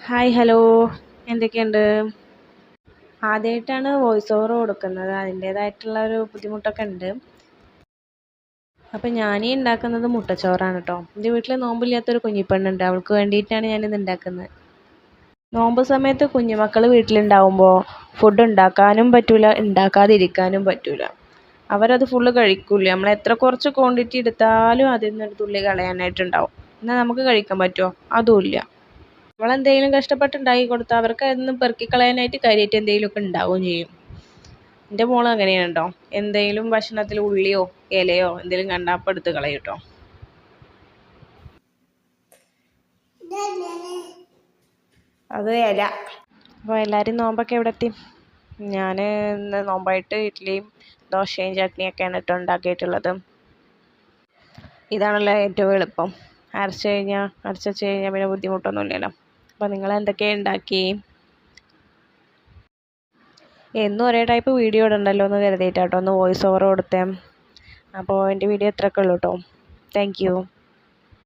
Hi hello എന്തൊക്കെയുണ്ട്? ആദ്യമായിട്ടാണ് voice over കൊടുക്കുന്നത്. അതിൻ്റേതായിട്ടുള്ള ഒരു ബുദ്ധിമുട്ടൊക്കെ ഉണ്ട്. അപ്പം ഞാനീ ഉണ്ടാക്കുന്നത് മുട്ടച്ചോറാണ് കേട്ടോ. എൻ്റെ വീട്ടിൽ നോമ്പില്ലാത്തൊരു കുഞ്ഞിപ്പെണ്ണുണ്ട്. അവൾക്ക് വേണ്ടിയിട്ടാണ് ഞാനിത് ഉണ്ടാക്കുന്നത്. നോമ്പ് സമയത്ത് കുഞ്ഞുമക്കൾ വീട്ടിലുണ്ടാവുമ്പോൾ ഫുഡ് ഉണ്ടാക്കാനും പറ്റൂല, ഉണ്ടാക്കാതിരിക്കാനും പറ്റൂല. അവരത് ഫുള്ള് കഴിക്കൂല. നമ്മൾ എത്ര കുറച്ച് ക്വാണ്ടിറ്റി എടുത്താലും അതിൽ നിന്നൊരു തുള്ളി കളയാനായിട്ടുണ്ടാവും. എന്നാൽ നമുക്ക് കഴിക്കാൻ പറ്റുമോ? അതുമില്ല. നമ്മളെന്തെങ്കിലും കഷ്ടപ്പെട്ട് ഉണ്ടാക്കി കൊടുത്താൽ അവർക്ക് അതൊന്നും പെറുക്കിക്കളയാനായിട്ട് കാര്യമായിട്ട് എന്തെങ്കിലുമൊക്കെ ഉണ്ടാവുകയും ചെയ്യും. എൻ്റെ മോള് അങ്ങനെയാണ് കേട്ടോ. എന്തെങ്കിലും ഭക്ഷണത്തിൽ ഉള്ളിയോ ഇലയോ എന്തെങ്കിലും കണ്ടാൽ അപ്പം എടുത്ത് കളയും കേട്ടോ. അത് ഇല. അപ്പോൾ എല്ലാവരും നോമ്പൊക്കെ എവിടെ എത്തി? ഞാൻ ഇന്ന് നോമ്പായിട്ട് ഇഡ്ഡലിയും ദോശയും ചട്നിയൊക്കെയാണ് കേട്ടോ ഉണ്ടാക്കിയിട്ടുള്ളത്. ഇതാണല്ലോ ഏറ്റവും എളുപ്പം. അരച്ച് വെച്ച് കഴിഞ്ഞാൽ പിന്നെ ബുദ്ധിമുട്ടൊന്നുമില്ലല്ലോ. അപ്പോൾ നിങ്ങൾ എന്തൊക്കെയാണ് ഉണ്ടാക്കി? എന്നും ഒരേ ടൈപ്പ് വീഡിയോ ഇടണ്ടല്ലോ എന്ന് കരുതിയിട്ടാട്ടോ ഒന്ന് വോയിസ് ഓവർ കൊടുത്തേ. അപ്പോൾ എൻ്റെ വീഡിയോ ഇത്രയൊക്കെ ഉള്ളൂ കേട്ടോ. Thank you.